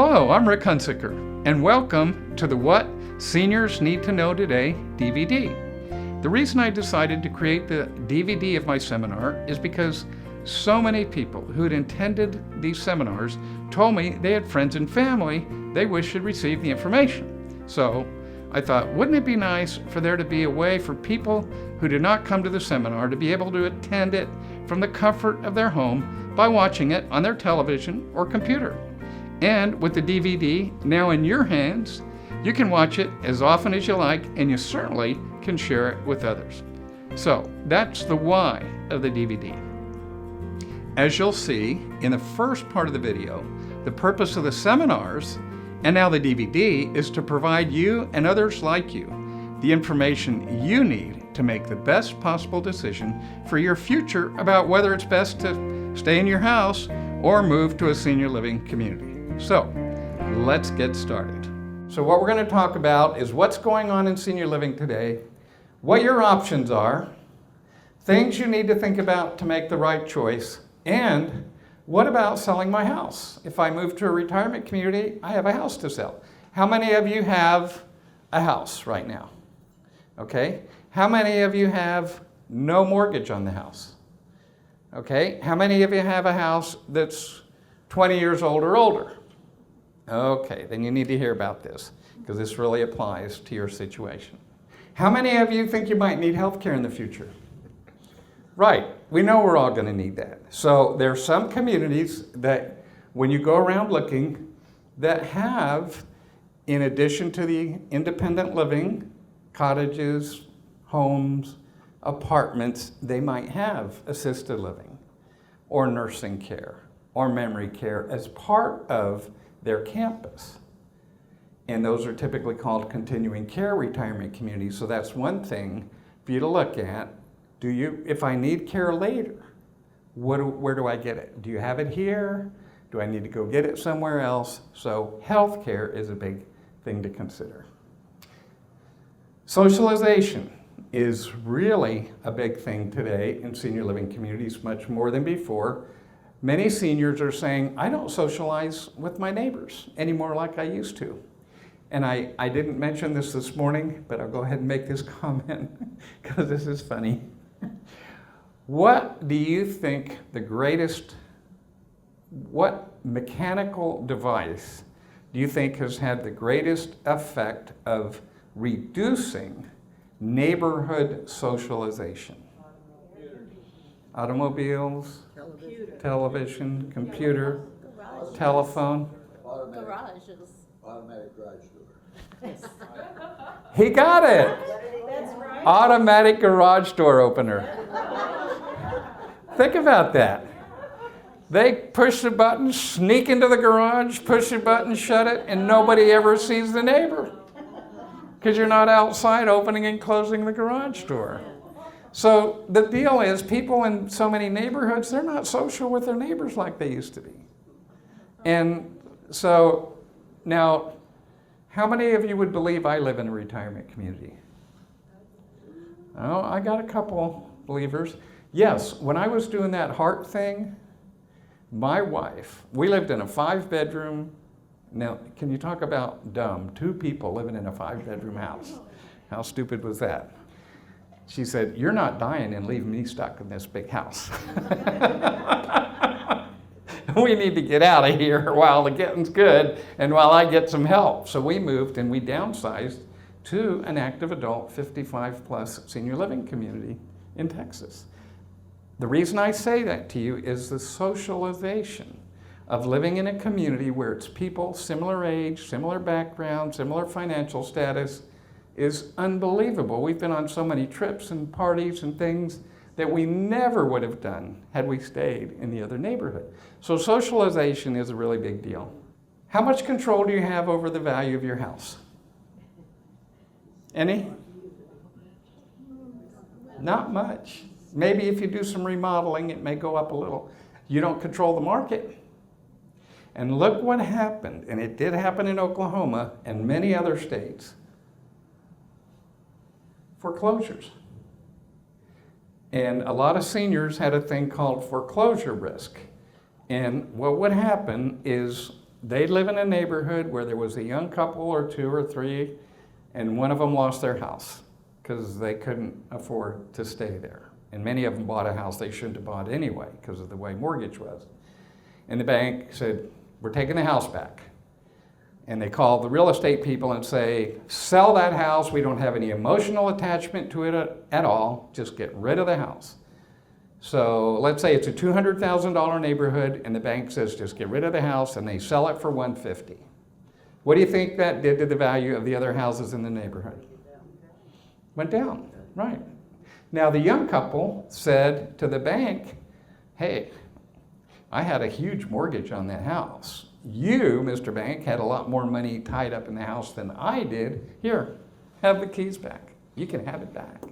Hello, I'm Rick Hunsicker, and welcome to the What Seniors Need to Know Today DVD. The reason I decided to create the DVD of my seminar is because so many people who had attended these seminars told me they had friends and family they wished had received the information. So I thought, wouldn't it be nice for there to be a way for people who did not come to the seminar to be able to attend it from the comfort of their home by watching it on their television or computer. And with the DVD now in your hands, you can watch it as often as you like, and you certainly can share it with others. So that's the why of the DVD. As you'll see in the first part of the video, the purpose of the seminars and now the DVD is to provide you and others like you the information you need to make the best possible decision for your future about whether it's best to stay in your house or move to a senior living community. So let's get started. So what we're going to talk about is what's going on in senior living today, what your options are, things you need to think about to make the right choice, and what about selling my house? If I move to a retirement community, I have a house to sell. How many of you have a house right now? Okay. How many of you have no mortgage on the house? Okay. How many of you have a house that's 20 years old or older? Okay, then you need to hear about this because this really applies to your situation. How many of you think you might need health care in the future? Right, we know we're all going to need that. So there are some communities that when you go around looking that have, in addition to the independent living, cottages, homes, apartments, they might have assisted living or nursing care or memory care as part of their campus. And those are typically called continuing care retirement communities. So that's one thing for you to look at. If I need care later, where do I get it? Do you have it here? Do I need to go get it somewhere else? So health care is a big thing to consider. Socialization is really a big thing today in senior living communities, much more than before. Many seniors are saying, I don't socialize with my neighbors anymore like I used to. And I didn't mention this morning, but I'll go ahead and make this comment because this is funny. What do you think what mechanical device do you think has had the greatest effect of reducing neighborhood socialization? Automobiles, television, computer, telephone. Garages. Automatic garage door. He got it. That's right. Automatic garage door opener. Think about that. They push the button, sneak into the garage, push the button, shut it, and nobody ever sees the neighbor because you're not outside opening and closing the garage door. So the deal is people in so many neighborhoods, they're not social with their neighbors like they used to be. And so now, how many of you would believe I live in a retirement community? Oh, I got a couple believers. Yes, when I was doing that heart thing, my wife, we lived in a 5-bedroom. Now, can you talk about dumb? 2 people living in a 5-bedroom house. How stupid was that? She said, you're not dying and leaving me stuck in this big house. We need to get out of here while the getting's good and while I get some help. So we moved and we downsized to an active adult 55 plus senior living community in Texas. The reason I say that to you is the socialization of living in a community where it's people similar age, similar background, similar financial status is unbelievable. We've been on so many trips and parties and things that we never would have done had we stayed in the other neighborhood. So socialization is a really big deal. How much control do you have over the value of your house? Any? Not much. Maybe if you do some remodeling, it may go up a little. You don't control the market. And look what happened, and it did happen in Oklahoma and many other states. Foreclosures. And a lot of seniors had a thing called foreclosure risk. And what would happen is they live in a neighborhood where there was a young couple or two or three, and one of them lost their house because they couldn't afford to stay there. And many of them bought a house they shouldn't have bought anyway because of the way mortgage was. And the bank said, we're taking the house back. And they call the real estate people and say, sell that house. We don't have any emotional attachment to it at all. Just get rid of the house. So let's say it's a $200,000 neighborhood and the bank says, just get rid of the house, and they sell it for $150,000. What do you think that did to the value of the other houses in the neighborhood? Went down, right. Now the young couple said to the bank, hey, I had a huge mortgage on that house. You, Mr. Bank, had a lot more money tied up in the house than I did. Here, have the keys back. You can have it back.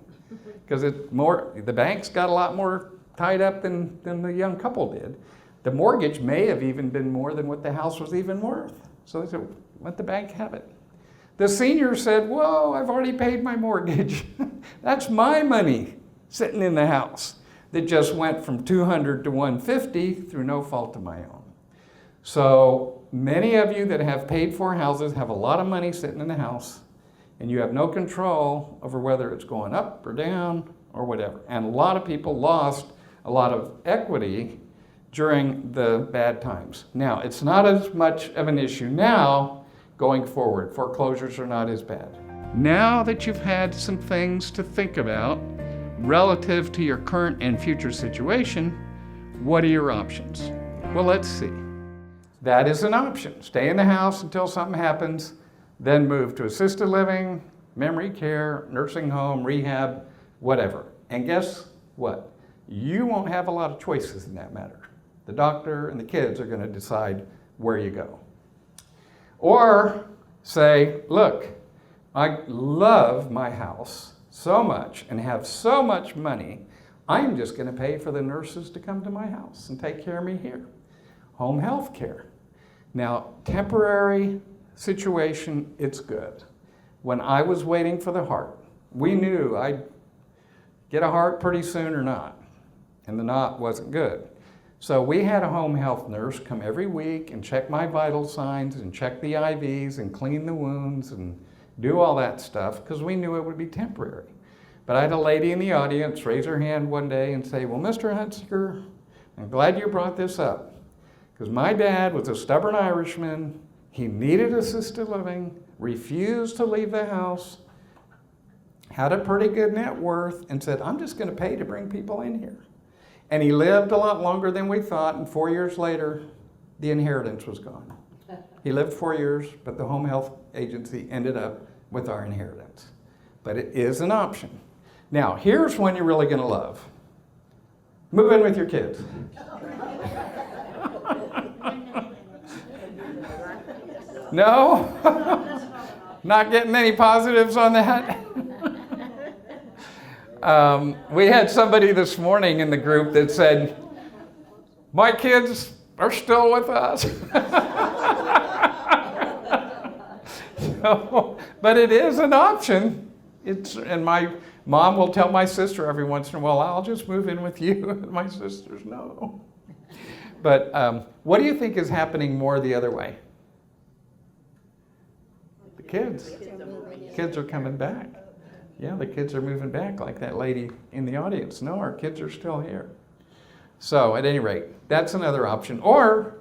Because the bank's got a lot more tied up than the young couple did. The mortgage may have even been more than what the house was even worth. So they said, let the bank have it. The senior said, whoa, I've already paid my mortgage. That's my money sitting in the house that just went from $200,000 to $150,000 through no fault of my own. So many of you that have paid for houses have a lot of money sitting in the house, and you have no control over whether it's going up or down or whatever. And a lot of people lost a lot of equity during the bad times. Now, it's not as much of an issue now going forward. Foreclosures are not as bad. Now that you've had some things to think about relative to your current and future situation, what are your options? Well, let's see. That is an option. Stay in the house until something happens, then move to assisted living, memory care, nursing home, rehab, whatever. And guess what? You won't have a lot of choices in that matter. The doctor and the kids are going to decide where you go. Or say, look, I love my house so much and have so much money, I'm just going to pay for the nurses to come to my house and take care of me here. Home health care. Now, temporary situation, it's good. When I was waiting for the heart, we knew I'd get a heart pretty soon or not, and the knot wasn't good. So we had a home health nurse come every week and check my vital signs and check the IVs and clean the wounds and do all that stuff because we knew it would be temporary. But I had a lady in the audience raise her hand one day and say, well, Mr. Hunziker, I'm glad you brought this up because my dad was a stubborn Irishman. He needed assisted living, refused to leave the house, had a pretty good net worth, and said, I'm just going to pay to bring people in here. And he lived a lot longer than we thought, and 4 years later, the inheritance was gone. He lived 4 years, but the home health agency ended up with our inheritance. But it is an option. Now, here's one you're really going to love. Move in with your kids. No? Not getting any positives on that? We had somebody this morning in the group that said, my kids are still with us. So, but it is an option. And my mom will tell my sister every once in a while, I'll just move in with you. And my sister's no. But what do you think is happening more the other way? The kids. Kids are coming back. Yeah, the kids are moving back like that lady in the audience. No, our kids are still here. So at any rate, that's another option. Or,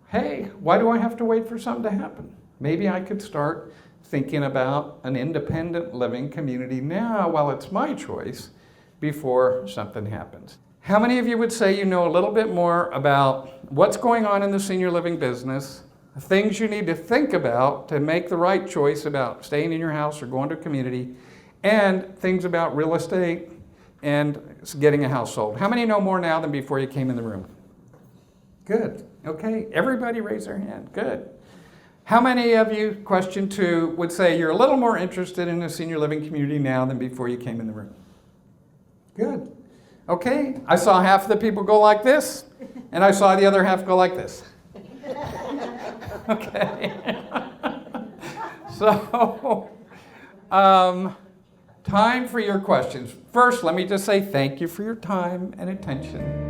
hey, why do I have to wait for something to happen? Maybe I could start thinking about an independent living community now while it's my choice before something happens. How many of you would say you know a little bit more about what's going on in the senior living business, things you need to think about to make the right choice about staying in your house or going to a community, and things about real estate and getting a house sold? How many know more now than before you came in the room? Good. Okay. Everybody raise their hand. Good. How many of you, question 2, would say you're a little more interested in a senior living community now than before you came in the room? Good. Okay. I saw half of the people go like this, and I saw the other half go like this. Okay. So, time for your questions. First, let me just say thank you for your time and attention.